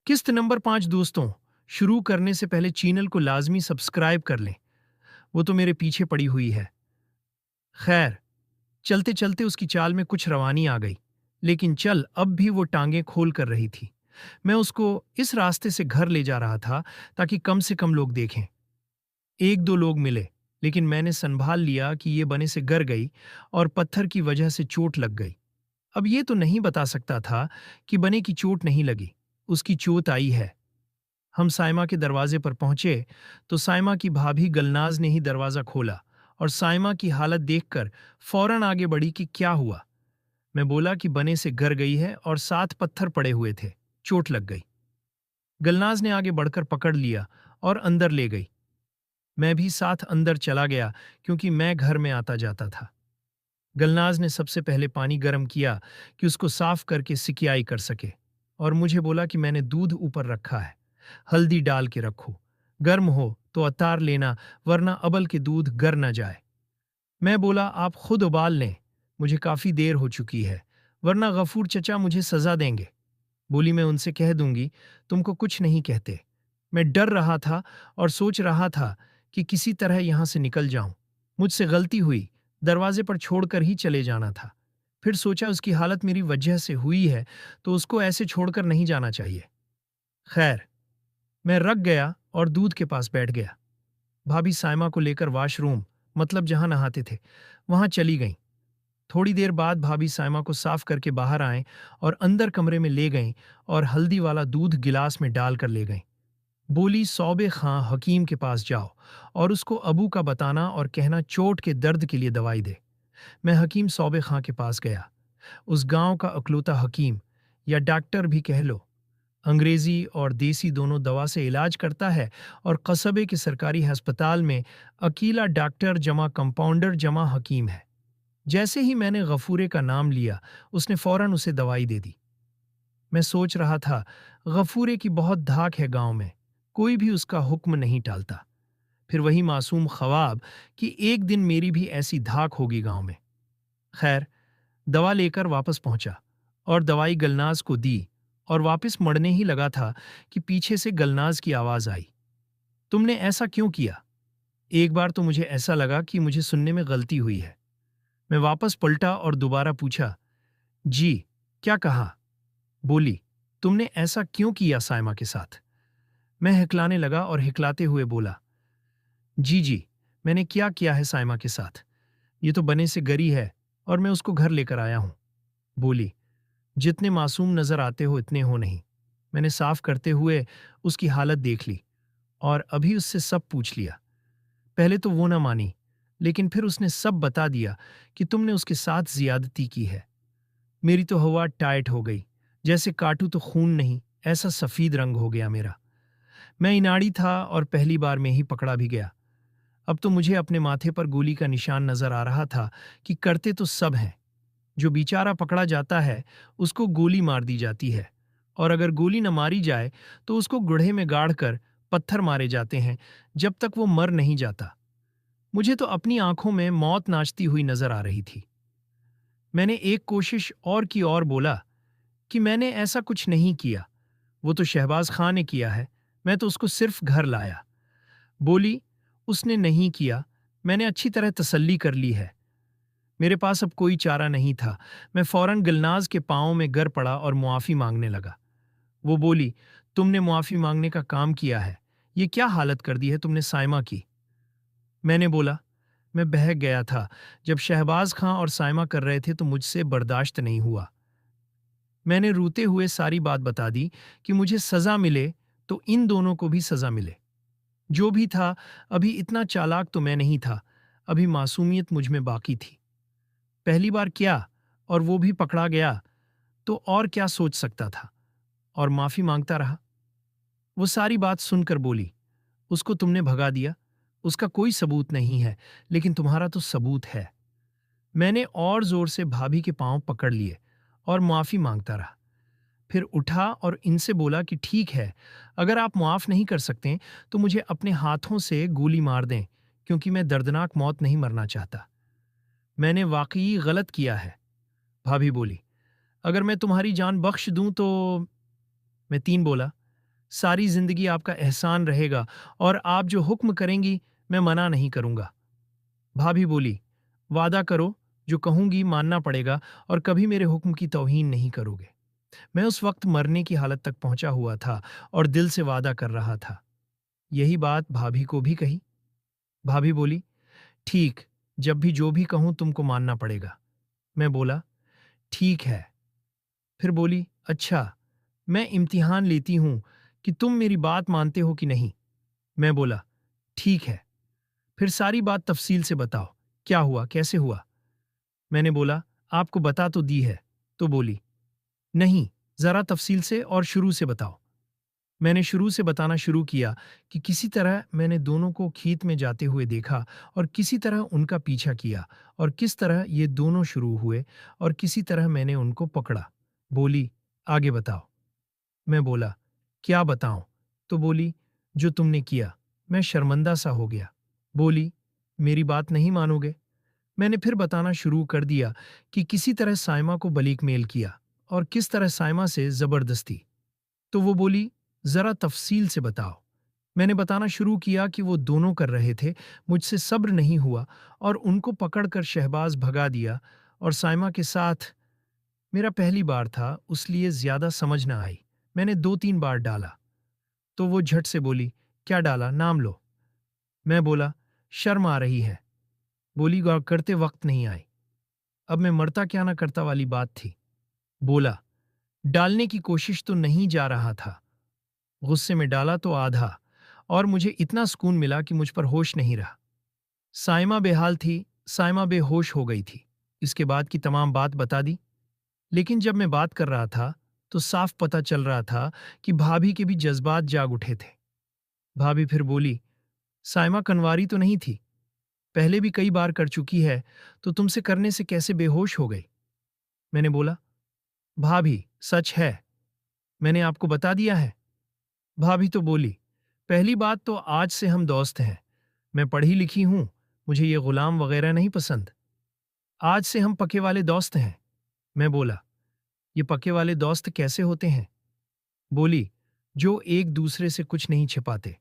किस्त नंबर 5 दोस्तों, शुरू करने से पहले चैनल को लाजमी सब्सक्राइब कर लें। वो तो मेरे पीछे पड़ी हुई है। खैर, चलते चलते उसकी चाल में कुछ रवानी आ गई, लेकिन चल अब भी वो टांगें खोल कर रही थी। मैं उसको इस रास्ते से घर ले जा रहा था ताकि कम से कम लोग देखें। एक दो लोग मिले, लेकिन मैंने संभाल लिया कि ये बने से गिर गई और पत्थर की वजह से चोट लग गई। अब ये तो नहीं बता सकता था कि बने की चोट नहीं लगी, उसकी चोट आई है। हम साइमा के दरवाजे पर पहुंचे तो साइमा की भाभी गलनाज ने ही दरवाजा खोला और साइमा की हालत देखकर फौरन आगे बढ़ी कि क्या हुआ। मैं बोला कि बने से गिर गई है और 7 पत्थर पड़े हुए थे, चोट लग गई। गलनाज ने आगे बढ़कर पकड़ लिया और अंदर ले गई। मैं भी साथ अंदर चला गया क्योंकि मैं घर में आता जाता था। गलनाज ने सबसे पहले पानी गर्म किया कि उसको साफ करके सिकियाई कर सके, और मुझे बोला कि मैंने दूध ऊपर रखा है, हल्दी डाल के रखो, गर्म हो तो अतार लेना वरना अबल के दूध गर न जाए। मैं बोला आप खुद उबाल लें, मुझे काफी देर हो चुकी है, वरना गफूर चचा मुझे सजा देंगे। बोली मैं उनसे कह दूंगी, तुमको कुछ नहीं कहते। मैं डर रहा था और सोच रहा था कि किसी तरह यहां से निकल जाऊं। मुझसे गलती हुई, दरवाजे पर छोड़कर ही चले जाना था। फिर सोचा उसकी हालत मेरी वजह से हुई है तो उसको ऐसे छोड़कर नहीं जाना चाहिए। खैर, मैं रख गया और दूध के पास बैठ गया। भाभी साइमा को लेकर वॉशरूम, मतलब जहां नहाते थे, वहां चली गईं। थोड़ी देर बाद भाभी साइमा को साफ करके बाहर आए और अंदर कमरे में ले गईं और हल्दी वाला दूध गिलास में डालकर ले गईं। बोली सौबे खां हकीम के पास जाओ और उसको अबू का बताना और कहना चोट के दर्द के लिए दवाई दे। मैं हकीम सौबे खां के पास गया, उस गांव का अकलौता हकीम, या डॉक्टर भी कह लो। अंग्रेजी और देसी दोनों दवा से इलाज करता है और कस्बे के सरकारी अस्पताल में अकेला डॉक्टर जमा कंपाउंडर जमा हकीम है। जैसे ही मैंने गफूरे का नाम लिया, उसने फौरन उसे दवाई दे दी। मैं सोच रहा था, गफूरे की बहुत धाक है गांव में, कोई भी उसका हुक्म नहीं टालता। फिर वही मासूम ख्वाब कि एक दिन मेरी भी ऐसी धाक होगी गांव में। खैर, दवा लेकर वापस पहुंचा और दवाई गलनाज को दी और वापस मड़ने ही लगा था कि पीछे से गलनाज की आवाज आई, तुमने ऐसा क्यों किया? एक बार तो मुझे ऐसा लगा कि मुझे सुनने में गलती हुई है। मैं वापस पलटा और दोबारा पूछा, जी, क्या कहा? बोली, तुमने ऐसा क्यों किया साइमा के साथ? मैं हिकलाने लगा और हिकलाते हुए बोला, जी जी, मैंने क्या किया है साइमा के साथ? ये तो बने से गरी है और मैं उसको घर लेकर आया हूं। बोली, जितने मासूम नजर आते हो इतने हो नहीं। मैंने साफ करते हुए उसकी हालत देख ली और अभी उससे सब पूछ लिया। पहले तो वो ना मानी, लेकिन फिर उसने सब बता दिया कि तुमने उसके साथ जियादती की है। मेरी तो हवा टाइट हो गई, जैसे काटू तो खून नहीं, ऐसा सफेद रंग हो गया मेरा। मैं इनाड़ी था और पहली बार में ही पकड़ा भी गया। अब तो मुझे अपने माथे पर गोली का निशान नजर आ रहा था कि करते तो सब हैं। जो बेचारा पकड़ा जाता है उसको गोली मार दी जाती है, और अगर गोली न मारी जाए तो उसको गुढ़े में गाड़कर पत्थर मारे जाते हैं जब तक वो मर नहीं जाता। मुझे तो अपनी आंखों में मौत नाचती हुई नजर आ रही थी। मैंने एक कोशिश और की और बोला कि मैंने ऐसा कुछ नहीं किया, वो तो शहबाज खां ने किया है, मैं तो उसको सिर्फ घर लाया। बोली, उसने नहीं किया, मैंने अच्छी तरह तसल्ली कर ली है। मेरे पास अब कोई चारा नहीं था। मैं फौरन गलनाज के पांवों में गिर पड़ा और मुआफी मांगने लगा। वो बोली, तुमने मुआफी मांगने का काम किया है, ये क्या हालत कर दी है तुमने साइमा की? मैंने बोला, मैं बहक गया था। जब शहबाज खां और साइमा कर रहे थे तो मुझसे बर्दाश्त नहीं हुआ। मैंने रोते हुए सारी बात बता दी कि मुझे सजा मिले तो इन दोनों को भी सजा मिले। जो भी था, अभी इतना चालाक तो मैं नहीं था, अभी मासूमियत मुझ में बाकी थी। पहली बार क्या, और वो भी पकड़ा गया, तो और क्या सोच सकता था, और माफी मांगता रहा। वो सारी बात सुनकर बोली, उसको तुमने भगा दिया, उसका कोई सबूत नहीं है, लेकिन तुम्हारा तो सबूत है। मैंने और जोर से भाभी के पांव पकड़ लिए और माफी मांगता रहा। फिर उठा और इनसे बोला कि ठीक है, अगर आप माफ नहीं कर सकते तो मुझे अपने हाथों से गोली मार दें, क्योंकि मैं दर्दनाक मौत नहीं मरना चाहता। मैंने वाकई गलत किया है। भाभी बोली, अगर मैं तुम्हारी जान बख्श दूं तो। मैं 3 बोला, सारी जिंदगी आपका एहसान रहेगा और आप जो हुक्म करेंगी मैं मना नहीं करूंगा। भाभी बोली, वादा करो, जो कहूंगी मानना पड़ेगा और कभी मेरे हुक्म की तौहीन नहीं करोगे। मैं उस वक्त मरने की हालत तक पहुंचा हुआ था और दिल से वादा कर रहा था। यही बात भाभी को भी कही। भाभी बोली, ठीक, जब भी जो भी कहूं तुमको मानना पड़ेगा। मैं बोला, ठीक है। फिर बोली, अच्छा, मैं इम्तिहान लेती हूं कि तुम मेरी बात मानते हो कि नहीं। मैं बोला, ठीक है। फिर सारी बात तफसील से बताओ, क्या हुआ, कैसे हुआ। मैंने बोला, आपको बता तो दी है। तो बोली, नहीं, जरा तफसील से और शुरू से बताओ। मैंने शुरू से बताना शुरू किया कि किसी तरह मैंने दोनों को खेत में जाते हुए देखा और किसी तरह उनका पीछा किया और किस तरह ये दोनों शुरू हुए और किसी तरह मैंने उनको पकड़ा। बोली, आगे बताओ। मैं बोला, क्या बताऊं। तो बोली, जो तुमने किया। मैं शर्मिंदा सा हो गया। बोली, मेरी बात नहीं मानोगे। मैंने फिर बताना शुरू कर दिया कि किसी तरह साइमा को ब्लैकमेल किया और किस तरह साइमा से जबरदस्ती। तो वो बोली, जरा तफसील से बताओ। मैंने बताना शुरू किया कि वो दोनों कर रहे थे, मुझसे सब्र नहीं हुआ और उनको पकड़कर शहबाज भगा दिया और साइमा के साथ। मेरा पहली बार था, उसलिए ज्यादा समझ ना आई। मैंने 2-3 बार डाला। तो वो झट से बोली, क्या डाला, नाम लो। मैं बोला, शर्म आ रही है। बोली, गौर करते वक्त नहीं आई। अब मैं मरता क्या ना करता वाली बात थी। बोला, डालने की कोशिश तो नहीं जा रहा था। गुस्से में डाला तो आधा, और मुझे इतना सुकून मिला कि मुझ पर होश नहीं रहा। साइमा बेहाल थी, साइमा बेहोश हो गई थी। इसके बाद की तमाम बात बता दी। लेकिन जब मैं बात कर रहा था तो साफ पता चल रहा था कि भाभी के भी जज्बात जाग उठे थे। भाभी फिर बोली, साइमा कनवारी तो नहीं थी, पहले भी कई बार कर चुकी है, तो तुमसे करने से कैसे बेहोश हो गई। मैंने बोला, भाभी सच है, मैंने आपको बता दिया है। भाभी तो बोली, पहली बात तो आज से हम दोस्त हैं। मैं पढ़ी लिखी हूं, मुझे ये गुलाम वगैरह नहीं पसंद। आज से हम पक्के वाले दोस्त हैं। मैं बोला, ये पक्के वाले दोस्त कैसे होते हैं। बोली, जो एक दूसरे से कुछ नहीं छिपाते।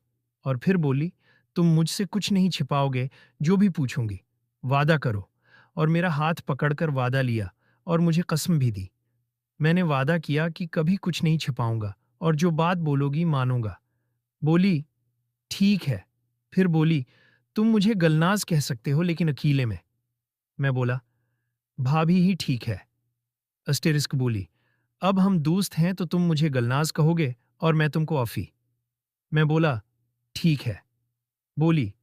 और फिर बोली, तुम मुझसे कुछ नहीं छिपाओगे, जो भी पूछूंगी। वादा करो। और मेरा हाथ पकड़कर वादा लिया और मुझे कसम भी दी। मैंने वादा किया कि कभी कुछ नहीं छिपाऊंगा और जो बात बोलोगी मानूंगा। बोली, ठीक है। फिर बोली, तुम मुझे गलनाज कह सकते हो, लेकिन अकेले में। मैं बोला, भाभी ही ठीक है। अस्टेरिस्क बोली, अब हम दोस्त हैं तो तुम मुझे गलनाज कहोगे और मैं तुमको अफी। मैं बोला, ठीक है। बोली,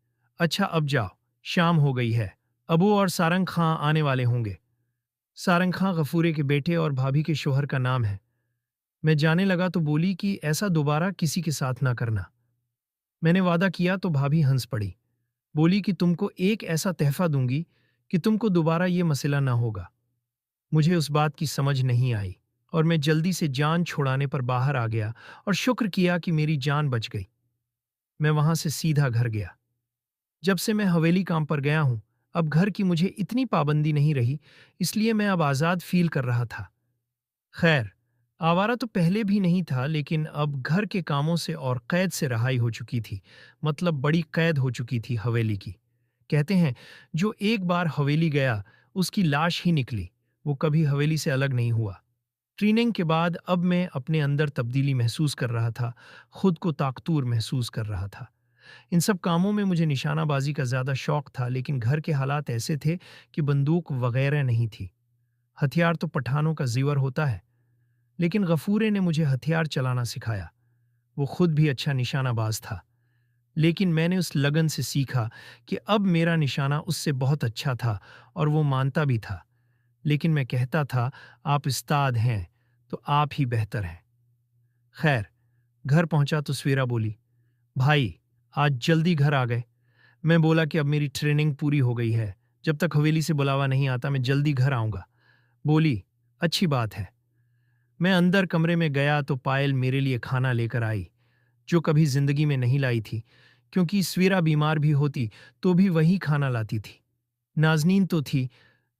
अच्छा अब जाओ, शाम हो गई है, अबू और सारंग खां आने वाले होंगे। सारंग खां गफूरे के बेटे और भाभी के शोहर का नाम है। मैं जाने लगा तो बोली कि ऐसा दोबारा किसी के साथ ना करना। मैंने वादा किया तो भाभी हंस पड़ी। बोली कि तुमको एक ऐसा तहफा दूंगी कि तुमको दोबारा ये मसला ना होगा। मुझे उस बात की समझ नहीं आई और मैं जल्दी से जान छुड़ाने पर बाहर आ गया और शुक्र किया कि मेरी जान बच गई। मैं वहां से सीधा घर गया। जब से मैं हवेली काम पर गया हूं, अब घर की मुझे इतनी पाबंदी नहीं रही, इसलिए मैं अब आज़ाद फील कर रहा था। खैर, आवारा तो पहले भी नहीं था, लेकिन अब घर के कामों से और कैद से रहाई हो चुकी थी। मतलब बड़ी कैद हो चुकी थी हवेली की। कहते हैं, जो एक बार हवेली गया उसकी लाश ही निकली, वो कभी हवेली से अलग नहीं हुआ। ट्रेनिंग के बाद अब मैं अपने अंदर तब्दीली महसूस कर रहा था, खुद को ताकतूर महसूस कर रहा था। इन सब कामों में मुझे निशानाबाजी का ज़्यादा शौक था, लेकिन घर के हालात ऐसे थे कि बंदूक वगैरह नहीं थी। हथियार तो पठानों का ज़ीवर होता है, लेकिन गफूरे ने मुझे हथियार चलाना सिखाया। वो खुद भी अच्छा निशानाबाज था, लेकिन मैंने उस लगन से सीखा कि अब मेरा निशाना उससे बहुत अच्छा था और वो मानता भी था। लेकिन मैं कहता था, आप उस्ताद हैं तो आप ही बेहतर हैं। खैर, घर पहुंचा तो स्वेरा बोली, भाई आज जल्दी घर आ गए। मैं बोला कि अब मेरी ट्रेनिंग पूरी हो गई है, जब तक हवेली से बुलावा नहीं आता मैं जल्दी घर आऊंगा। बोली, अच्छी बात है। मैं अंदर कमरे में गया तो पायल मेरे लिए खाना लेकर आई, जो कभी जिंदगी में नहीं लाई थी, क्योंकि स्वीरा बीमार भी होती तो भी वही खाना लाती थी। नाजनीन तो थी।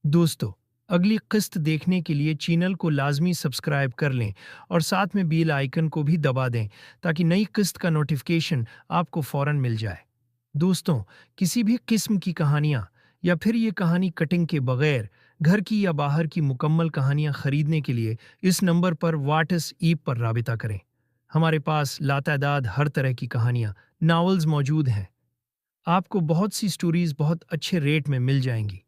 दोस्तों, अगली किस्त देखने के लिए चैनल को लाजमी सब्सक्राइब कर लें और साथ में बेल आइकन को भी दबा दें ताकि नई किस्त का नोटिफिकेशन आपको फौरन मिल जाए। दोस्तों, किसी भी किस्म की कहानियाँ या फिर ये कहानी कटिंग के बगैर घर की या बाहर की मुकम्मल कहानियाँ खरीदने के लिए इस नंबर पर व्हाट्सएप पर राबिता करें। हमारे पास लातादाद हर तरह की कहानियाँ, नॉवेल्स मौजूद हैं। आपको बहुत सी स्टोरीज बहुत अच्छे रेट में मिल जाएंगी।